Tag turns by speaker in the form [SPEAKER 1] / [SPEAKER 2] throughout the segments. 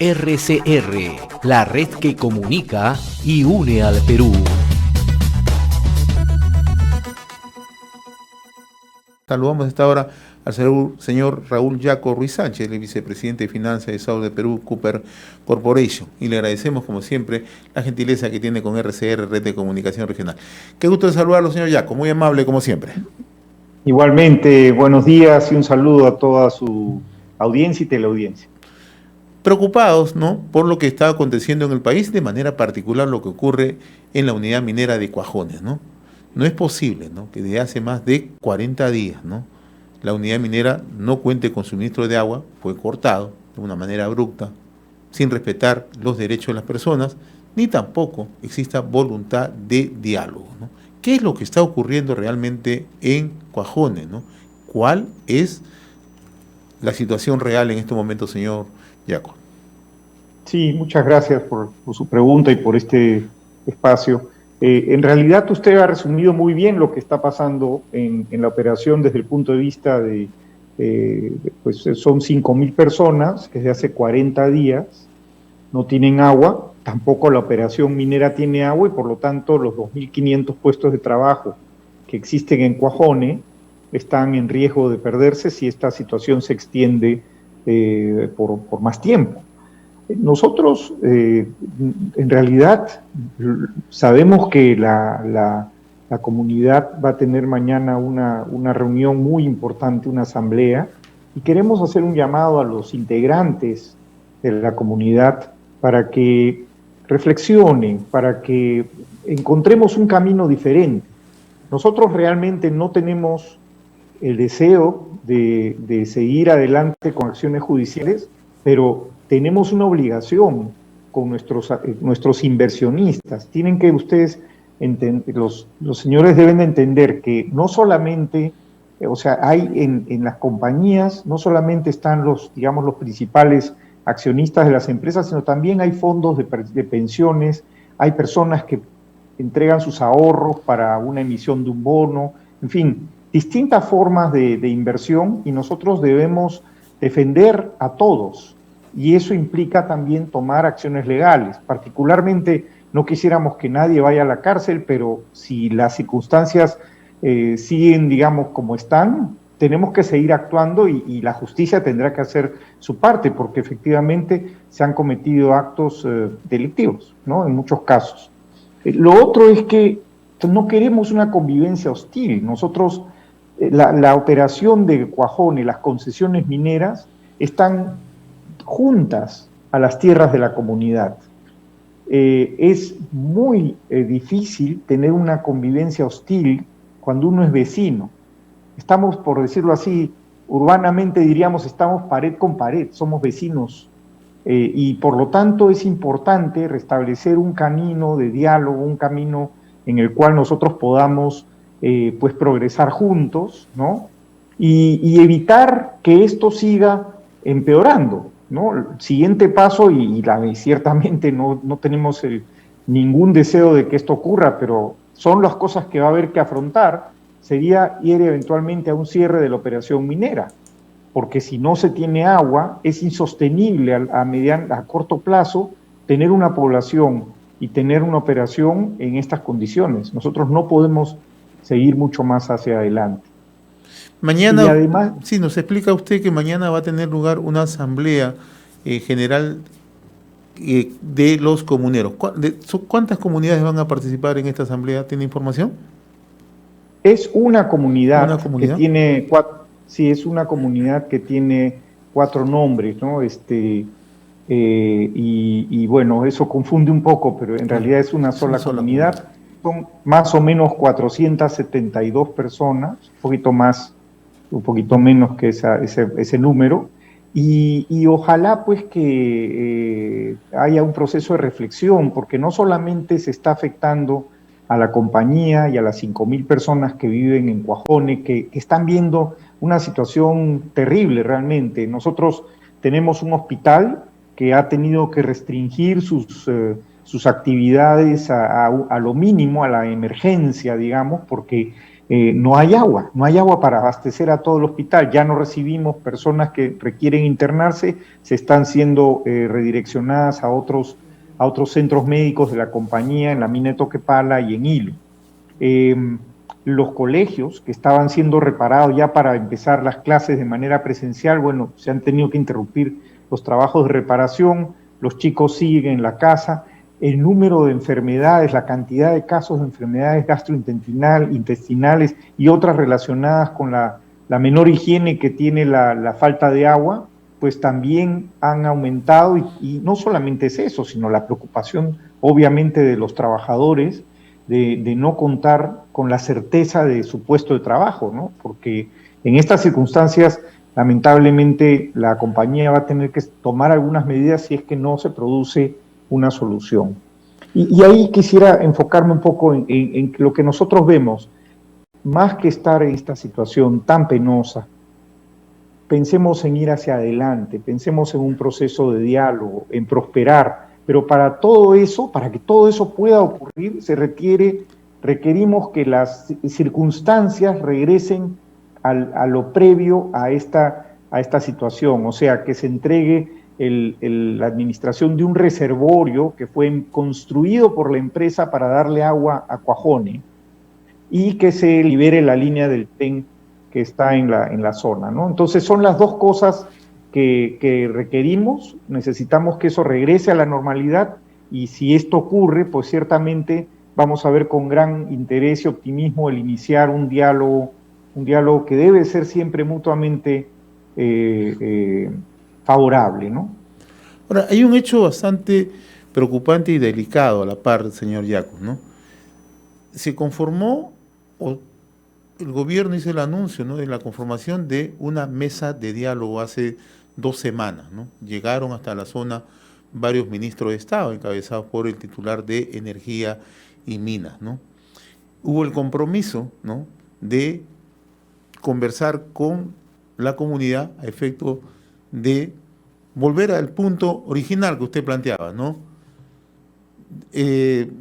[SPEAKER 1] RCR, la red que comunica y une al Perú.
[SPEAKER 2] Saludamos a esta hora al señor Raúl Yaco Ruiz Sánchez, el vicepresidente de Finanzas de Estado de Perú, Cooper Corporation, y le agradecemos, como siempre, la gentileza que tiene con RCR, Red de Comunicación Regional. Qué gusto de saludarlo, señor Yaco, muy amable como siempre.
[SPEAKER 3] Igualmente, buenos días y un saludo a toda su audiencia y teleaudiencia.
[SPEAKER 2] Preocupados, ¿no?, por lo que está aconteciendo en el país, de manera particular lo que ocurre en la unidad minera de Cuajones, ¿no? No es posible, ¿no?, que desde hace más de 40 días, ¿no?, la unidad minera no cuente con suministro de agua. Fue cortado de una manera abrupta, sin respetar los derechos de las personas, ni tampoco exista voluntad de diálogo, ¿no? ¿Qué es lo que está ocurriendo realmente en Cuajones, ¿no? ¿Cuál es la situación real en este momento, señor Yaco?
[SPEAKER 3] Sí, muchas gracias por su pregunta y por este espacio. En realidad usted ha resumido muy bien lo que está pasando en la operación desde el punto de vista de, pues son 5.000 personas que desde hace 40 días no tienen agua, tampoco la operación minera tiene agua y por lo tanto los 2.500 puestos de trabajo que existen en Cuajone están en riesgo de perderse si esta situación se extiende por más tiempo. Nosotros, en realidad, sabemos que la comunidad va a tener mañana una reunión muy importante, una asamblea, y queremos hacer un llamado a los integrantes de la comunidad para que reflexionen, para que encontremos un camino diferente. Nosotros realmente no tenemos el deseo de seguir adelante con acciones judiciales, pero tenemos una obligación con nuestros inversionistas. Tienen que ustedes entender, los señores deben entender que no solamente, o sea, hay en las compañías, no solamente están los principales accionistas de las empresas, sino también hay fondos de pensiones, hay personas que entregan sus ahorros para una emisión de un bono, en fin, distintas formas de inversión, y nosotros debemos defender a todos. Y eso implica también tomar acciones legales. Particularmente, no quisiéramos que nadie vaya a la cárcel, pero si las circunstancias siguen, digamos, como están, tenemos que seguir actuando y la justicia tendrá que hacer su parte, porque efectivamente se han cometido actos delictivos, ¿no?, en muchos casos. Lo otro es que no queremos una convivencia hostil. Nosotros, la operación de Cuajone, las concesiones mineras, están juntas a las tierras de la comunidad. Es muy difícil tener una convivencia hostil cuando uno es vecino. Estamos, por decirlo así, urbanamente diríamos, estamos pared con pared, somos vecinos, y por lo tanto es importante restablecer un camino de diálogo, un camino en el cual nosotros podamos pues progresar juntos, ¿no? Y evitar que esto siga empeorando, ¿no? El siguiente paso, y ciertamente no tenemos ningún deseo de que esto ocurra, pero son las cosas que va a haber que afrontar, sería ir eventualmente a un cierre de la operación minera, porque si no se tiene agua, es insostenible a corto plazo tener una población y tener una operación en estas condiciones. Nosotros no podemos seguir mucho más hacia adelante.
[SPEAKER 2] Mañana, y además, sí, nos explica usted que mañana va a tener lugar una asamblea general de los comuneros. ¿Cuántas comunidades van a participar en esta asamblea? ¿Tiene información?
[SPEAKER 3] Es una comunidad que tiene es una comunidad que tiene 4 nombres, ¿no? Y bueno, eso confunde un poco, pero en realidad es una sola comunidad. Son más o menos 472 personas, un poquito menos que ese número, y ojalá pues que haya un proceso de reflexión, porque no solamente se está afectando a la compañía y a las 5.000 personas que viven en Cuajone, que están viendo una situación terrible realmente. Nosotros tenemos un hospital que ha tenido que restringir sus actividades a lo mínimo, a la emergencia, digamos, porque no hay agua para abastecer a todo el hospital, ya no recibimos personas que requieren internarse, se están siendo redireccionadas a otros centros médicos de la compañía en la mina de Toquepala y en Hilo. Los colegios que estaban siendo reparados ya para empezar las clases de manera presencial, bueno, se han tenido que interrumpir los trabajos de reparación, los chicos siguen en la casa, el número de enfermedades, la cantidad de casos de enfermedades gastrointestinales y otras relacionadas con la menor higiene que tiene la falta de agua, pues también han aumentado y no solamente es eso, sino la preocupación obviamente de los trabajadores de no contar con la certeza de su puesto de trabajo, ¿no? Porque en estas circunstancias, lamentablemente, la compañía va a tener que tomar algunas medidas si es que no se produce una solución. Y ahí quisiera enfocarme un poco en lo que nosotros vemos, más que estar en esta situación tan penosa, pensemos en ir hacia adelante, pensemos en un proceso de diálogo, en prosperar, pero para todo eso, para que todo eso pueda ocurrir, requerimos que las circunstancias regresen a lo previo a esta situación, o sea, que se entregue la administración de un reservorio que fue construido por la empresa para darle agua a Cuajone y que se libere la línea del tren que está en la zona, ¿no? Entonces son las dos cosas que requerimos, necesitamos que eso regrese a la normalidad y si esto ocurre, pues ciertamente vamos a ver con gran interés y optimismo el iniciar un diálogo que debe ser siempre mutuamente favorable, ¿no?
[SPEAKER 2] Ahora, hay un hecho bastante preocupante y delicado a la par, señor Yacus, ¿no? Se conformó, o el gobierno hizo el anuncio, ¿no?, de la conformación de una mesa de diálogo hace 2 semanas, ¿no? Llegaron hasta la zona varios ministros de Estado, encabezados por el titular de Energía y Minas, ¿no? Hubo el compromiso, ¿no?, de conversar con la comunidad a efecto de volver al punto original que usted planteaba, ¿no?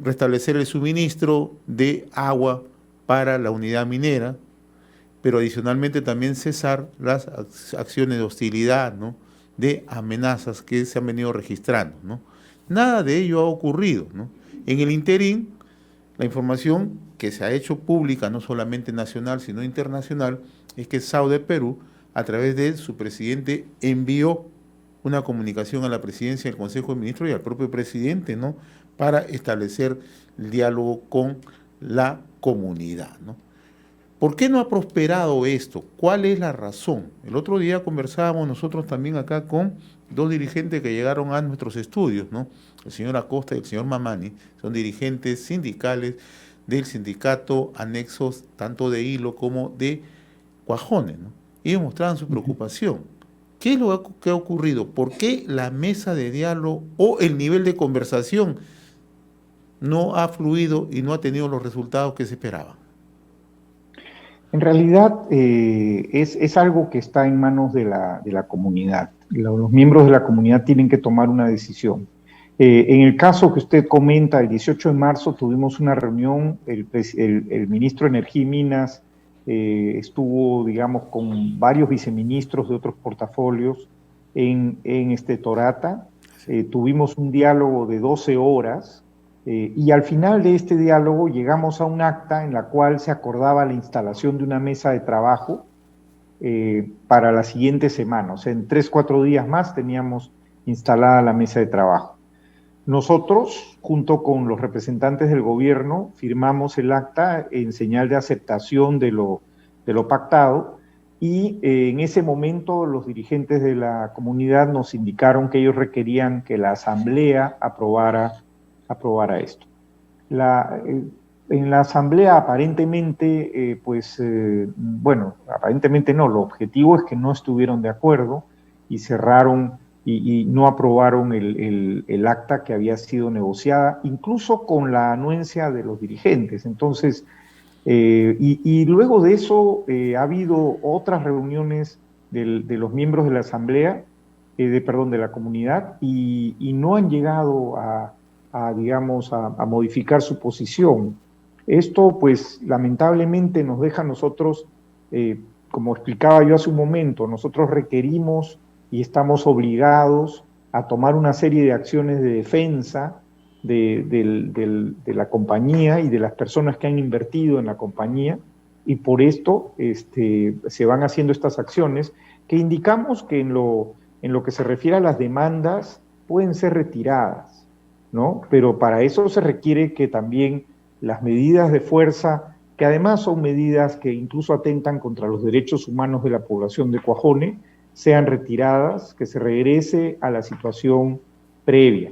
[SPEAKER 2] Restablecer el suministro de agua para la unidad minera, pero adicionalmente también cesar las acciones de hostilidad, ¿no?, de amenazas que se han venido registrando, ¿no? Nada de ello ha ocurrido, ¿no? En el interín, la información que se ha hecho pública, no solamente nacional, sino internacional, es que SAO de Perú, a través de su presidente, envió una comunicación a la presidencia del Consejo de Ministros y al propio presidente, ¿no?, para establecer el diálogo con la comunidad, ¿no? ¿Por qué no ha prosperado esto? ¿Cuál es la razón? El otro día conversábamos nosotros también acá con 2 dirigentes que llegaron a nuestros estudios, ¿no? El señor Acosta y el señor Mamani, son dirigentes sindicales del sindicato anexos tanto de Hilo como de Cuajone, ¿no? Ellos mostraban su preocupación. ¿Qué es lo que ha ocurrido? ¿Por qué la mesa de diálogo o el nivel de conversación no ha fluido y no ha tenido los resultados que se esperaban?
[SPEAKER 3] En realidad es algo que está en manos de la comunidad. Los miembros de la comunidad tienen que tomar una decisión. En el caso que usted comenta, el 18 de marzo tuvimos una reunión, el ministro de Energía y Minas estuvo, digamos, con varios viceministros de otros portafolios en Torata. Tuvimos un diálogo de 12 horas y al final de este diálogo llegamos a un acta en la cual se acordaba la instalación de una mesa de trabajo para la siguiente semana. O sea, en 3-4 días más teníamos instalada la mesa de trabajo. Nosotros, junto con los representantes del gobierno, firmamos el acta en señal de aceptación de lo pactado y en ese momento los dirigentes de la comunidad nos indicaron que ellos requerían que la asamblea aprobara esto. En la asamblea aparentemente, aparentemente no, lo objetivo es que no estuvieron de acuerdo y cerraron y no aprobaron el acta que había sido negociada, incluso con la anuencia de los dirigentes. Entonces, y luego de eso ha habido otras reuniones de los miembros de la asamblea, de la comunidad, y no han llegado a modificar su posición. Esto, pues, lamentablemente nos deja a nosotros, como explicaba yo hace un momento, nosotros requerimos y estamos obligados a tomar una serie de acciones de defensa de la compañía y de las personas que han invertido en la compañía, y por esto se van haciendo estas acciones que indicamos que en lo que se refiere a las demandas pueden ser retiradas, ¿no? Pero para eso se requiere que también las medidas de fuerza, que además son medidas que incluso atentan contra los derechos humanos de la población de Cuajone, sean retiradas, que se regrese a la situación previa.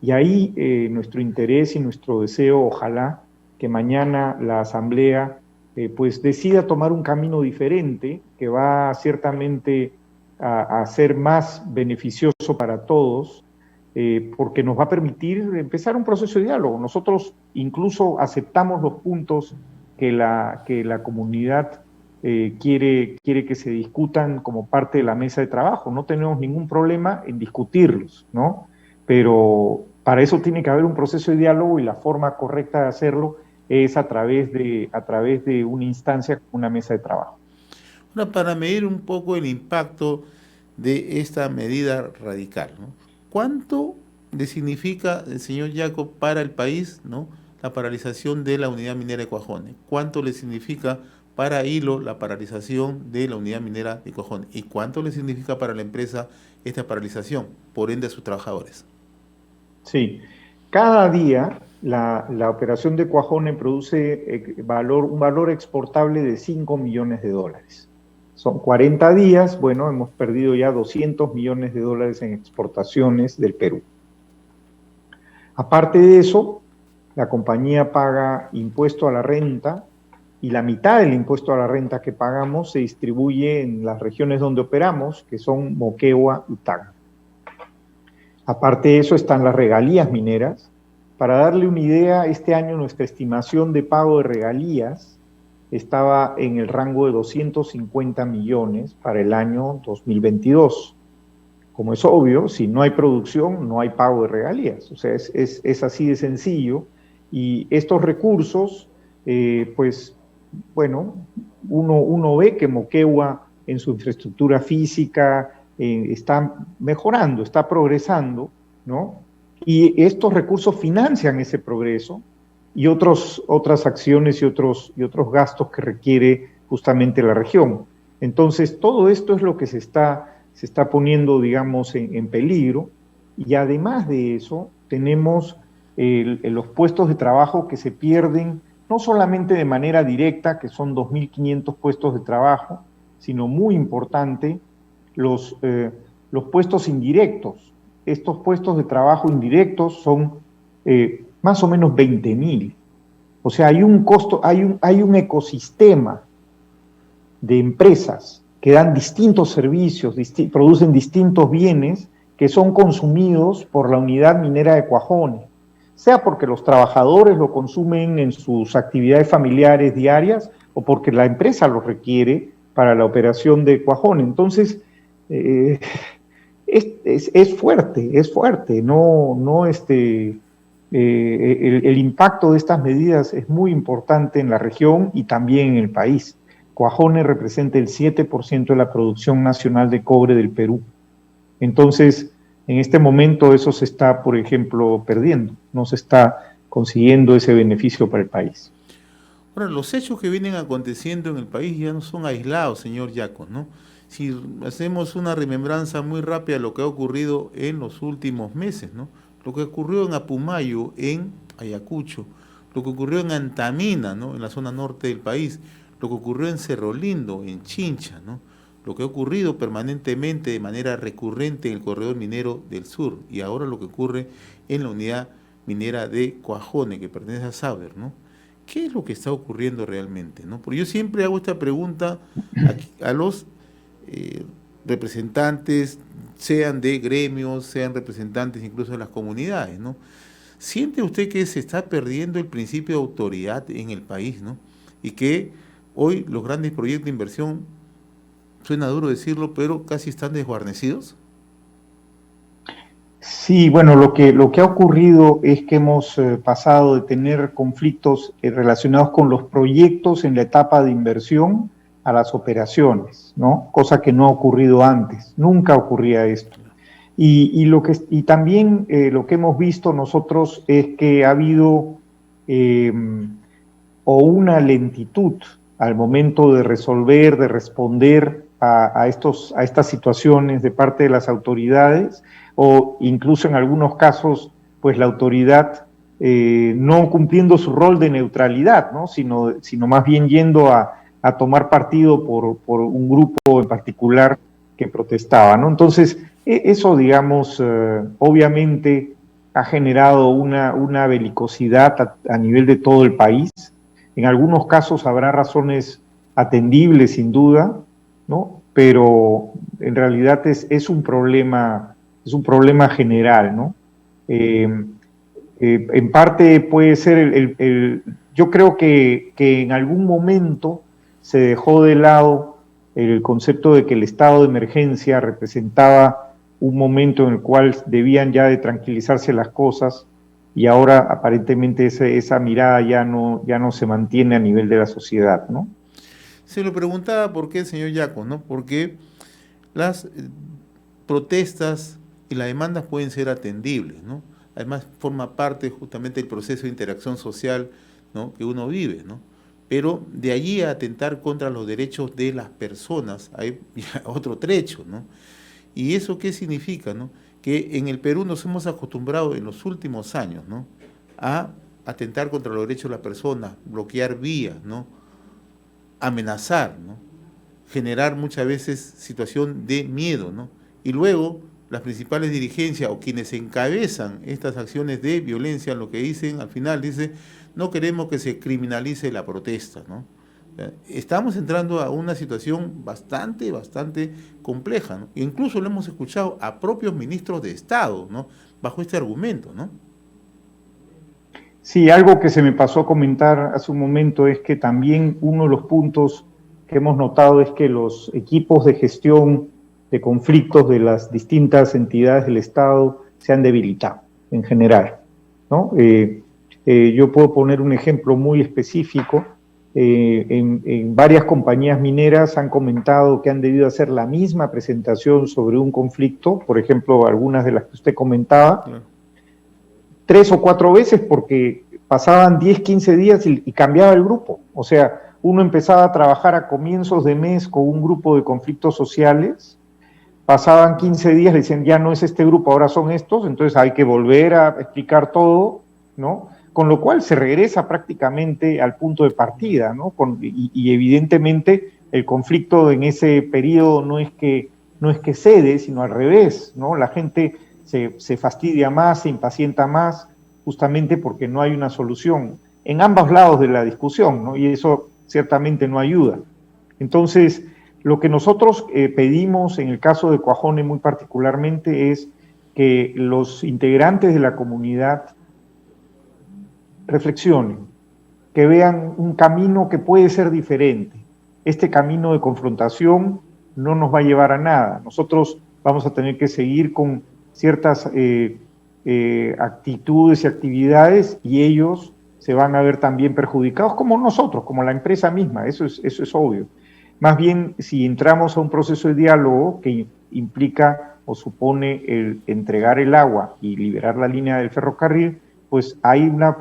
[SPEAKER 3] Y ahí nuestro interés y nuestro deseo, ojalá, que mañana la Asamblea pues decida tomar un camino diferente, que va ciertamente a ser más beneficioso para todos, porque nos va a permitir empezar un proceso de diálogo. Nosotros incluso aceptamos los puntos que la comunidad quiere que se discutan como parte de la mesa de trabajo. No tenemos ningún problema en discutirlos, ¿no? Pero para eso tiene que haber un proceso de diálogo, y la forma correcta de hacerlo es a través de una instancia, una mesa de trabajo.
[SPEAKER 2] Ahora, para medir un poco el impacto de esta medida radical, ¿no? ¿Cuánto le significa, señor Jacob, para el país, ¿no?, la paralización de la unidad minera de Cuajone? ¿Cuánto le significa para Hilo la paralización de la unidad minera de Cuajone? ¿Y cuánto le significa para la empresa esta paralización, por ende a sus trabajadores?
[SPEAKER 3] Sí, cada día la operación de Cuajone produce un valor exportable de 5 millones de dólares. Son 40 días, bueno, hemos perdido ya 200 millones de dólares en exportaciones del Perú. Aparte de eso, la compañía paga impuesto a la renta, y la mitad del impuesto a la renta que pagamos se distribuye en las regiones donde operamos, que son Moquegua y Tacna. Aparte de eso están las regalías mineras. Para darle una idea, este año nuestra estimación de pago de regalías estaba en el rango de 250 millones para el año 2022. Como es obvio, si no hay producción, no hay pago de regalías. O sea, es así de sencillo. Y estos recursos, pues, bueno, uno ve que Moquegua en su infraestructura física está mejorando, está progresando, ¿no? Y estos recursos financian ese progreso y otras acciones y otros gastos que requiere justamente la región. Entonces, todo esto es lo que se está poniendo, digamos, en peligro, y además de eso, tenemos los puestos de trabajo que se pierden, no solamente de manera directa, que son 2.500 puestos de trabajo, sino muy importante, los puestos indirectos. Estos puestos de trabajo indirectos son más o menos 20.000. O sea, hay un costo, hay un ecosistema de empresas que dan distintos servicios, producen distintos bienes que son consumidos por la unidad minera de Cuajone, sea porque los trabajadores lo consumen en sus actividades familiares diarias o porque la empresa lo requiere para la operación de Cuajone. Entonces, es fuerte, el impacto de estas medidas es muy importante en la región y también en el país. Cuajone representa el 7% de la producción nacional de cobre del Perú. Entonces, en este momento eso se está, por ejemplo, perdiendo, no se está consiguiendo ese beneficio para el país.
[SPEAKER 2] Ahora, los hechos que vienen aconteciendo en el país ya no son aislados, señor Jacob, ¿no? Si hacemos una remembranza muy rápida de lo que ha ocurrido en los últimos meses, ¿no? Lo que ocurrió en Apumayo, en Ayacucho, lo que ocurrió en Antamina, ¿no?, en la zona norte del país, lo que ocurrió en Cerro Lindo, en Chincha, ¿no?, lo que ha ocurrido permanentemente de manera recurrente en el corredor minero del sur, y ahora lo que ocurre en la unidad minera de Cuajone, que pertenece a Saber, ¿no? ¿Qué es lo que está ocurriendo realmente, ¿no? Porque yo siempre hago esta pregunta a los representantes, sean de gremios, sean representantes incluso de las comunidades, ¿no? ¿Siente usted que se está perdiendo el principio de autoridad en el país, ¿no? Y que hoy los grandes proyectos de inversión, suena duro decirlo, pero casi están desguarnecidos?
[SPEAKER 3] Sí, bueno, lo que ha ocurrido es que hemos pasado de tener conflictos relacionados con los proyectos en la etapa de inversión a las operaciones, ¿no? Cosa que no ha ocurrido antes, nunca ocurría esto. Y también lo que hemos visto nosotros es que ha habido eh, o una lentitud al momento de resolver, de responder a estas situaciones de parte de las autoridades, o incluso en algunos casos, pues la autoridad no cumpliendo su rol de neutralidad, ¿no? Sino más bien yendo a tomar partido por un grupo en particular que protestaba, ¿no? Entonces, eso, digamos, obviamente ha generado una belicosidad a nivel de todo el país. En algunos casos habrá razones atendibles, sin duda, ¿no? Pero en realidad es un problema general, ¿no? Eh, en parte puede ser yo creo que en algún momento se dejó de lado el concepto de que el estado de emergencia representaba un momento en el cual debían ya de tranquilizarse las cosas, y ahora aparentemente esa mirada ya no se mantiene a nivel de la sociedad, ¿no?
[SPEAKER 2] Se lo preguntaba por qué, señor Yaco, ¿no? Porque las protestas y las demandas pueden ser atendibles, ¿no? Además, forma parte justamente del proceso de interacción social, ¿no?, que uno vive, ¿no? Pero de allí a atentar contra los derechos de las personas hay otro trecho, ¿no? ¿Y eso qué significa, no? Que en el Perú nos hemos acostumbrado en los últimos años, ¿no?, a atentar contra los derechos de las personas, bloquear vías, ¿no?, amenazar, ¿no?, generar muchas veces situación de miedo, ¿no? Y luego las principales dirigencias o quienes encabezan estas acciones de violencia, lo que dicen al final, dice, no queremos que se criminalice la protesta, ¿no? Estamos entrando a una situación bastante compleja, ¿no? Incluso lo hemos escuchado a propios ministros de Estado, ¿no?, bajo este argumento, ¿no?
[SPEAKER 3] Sí, algo que se me pasó a comentar hace un momento es que también uno de los puntos que hemos notado es que los equipos de gestión de conflictos de las distintas entidades del Estado se han debilitado en general, ¿no? Yo puedo poner un ejemplo muy específico. En varias compañías mineras han comentado que han debido hacer la misma presentación sobre un conflicto, por ejemplo, algunas de las que usted comentaba, 3 o 4 veces, porque pasaban 10, 15 días y cambiaba el grupo. O sea, uno empezaba a trabajar a comienzos de mes con un grupo de conflictos sociales, pasaban 15 días, le decían, ya no es este grupo, ahora son estos, entonces hay que volver a explicar todo, ¿no? Con lo cual se regresa prácticamente al punto de partida, ¿no? Y evidentemente el conflicto en ese periodo no es que cede, sino al revés, ¿no? La gente se fastidia más, se impacienta más, justamente porque no hay una solución en ambos lados de la discusión, ¿no? Y eso ciertamente no ayuda. Entonces, lo que nosotros pedimos en el caso de Cuajone muy particularmente es que los integrantes de la comunidad reflexionen, que vean un camino que puede ser diferente. Este camino de confrontación no nos va a llevar a nada. Nosotros vamos a tener que seguir con ciertas actitudes y actividades, y ellos se van a ver también perjudicados como nosotros, como la empresa misma, eso es obvio. Más bien, si entramos a un proceso de diálogo que implica o supone el entregar el agua y liberar la línea del ferrocarril, pues hay una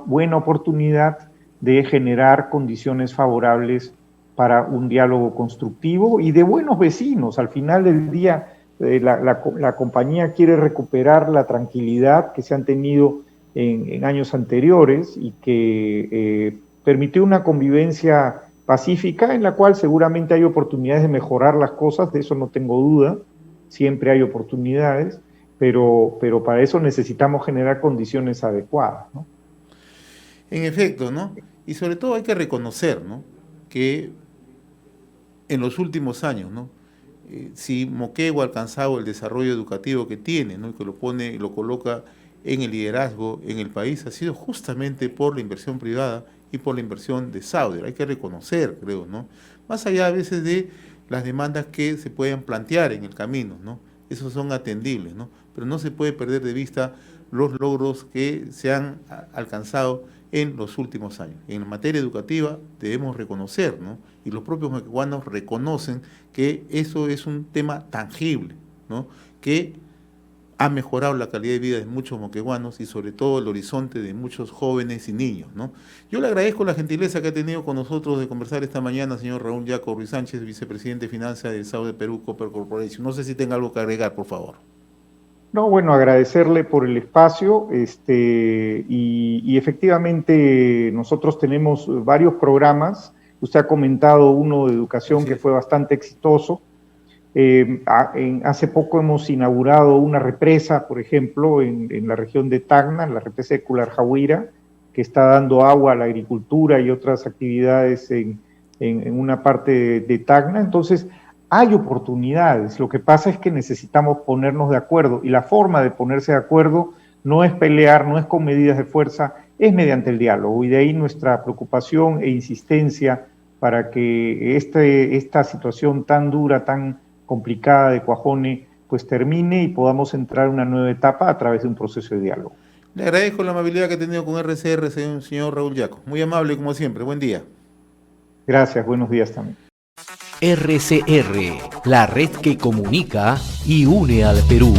[SPEAKER 3] buena oportunidad de generar condiciones favorables para un diálogo constructivo y de buenos vecinos. Al final del día, la compañía quiere recuperar la tranquilidad que se han tenido en años anteriores y que permitió una convivencia pacífica en la cual seguramente hay oportunidades de mejorar las cosas, de eso no tengo duda, siempre hay oportunidades, pero para eso necesitamos generar condiciones adecuadas, ¿no?
[SPEAKER 2] En efecto, ¿no? Y sobre todo hay que reconocer, ¿no?, que en los últimos años, ¿no?, si Moquegua ha alcanzado el desarrollo educativo que tiene, ¿no?, y que lo coloca en el liderazgo en el país, ha sido justamente por la inversión privada y por la inversión de Sauder. Hay que reconocer, creo, ¿no?, más allá a veces de las demandas que se puedan plantear en el camino, ¿no?, esos son atendibles, ¿no?, pero no se puede perder de vista los logros que se han alcanzado en los últimos años. En materia educativa debemos reconocer, ¿no? Y los propios moquegüanos reconocen que eso es un tema tangible, ¿no? Que ha mejorado la calidad de vida de muchos moquegüanos y sobre todo el horizonte de muchos jóvenes y niños, ¿no? Yo le agradezco la gentileza que ha tenido con nosotros de conversar esta mañana, señor Raúl Yaco Ruiz Sánchez, vicepresidente de Finanzas del Estado de Perú, Copper Corporation. No sé si tenga algo que agregar, por favor.
[SPEAKER 3] No, bueno, agradecerle por el espacio, y efectivamente nosotros tenemos varios programas. Usted ha comentado uno de educación que fue bastante exitoso. Hace poco hemos inaugurado una represa, por ejemplo, en la región de Tacna, la represa de Cularjahuira, que está dando agua a la agricultura y otras actividades en una parte de Tacna. Entonces, hay oportunidades, lo que pasa es que necesitamos ponernos de acuerdo, y la forma de ponerse de acuerdo no es pelear, no es con medidas de fuerza, es mediante el diálogo, y de ahí nuestra preocupación e insistencia para que esta situación tan dura, tan complicada de Cuajone, pues termine y podamos entrar en una nueva etapa a través de un proceso de diálogo.
[SPEAKER 2] Le agradezco la amabilidad que ha tenido con RCR, señor Raúl Yaco. Muy amable como siempre, buen día.
[SPEAKER 3] Gracias, buenos días también.
[SPEAKER 1] RCR, la red que comunica y une al Perú.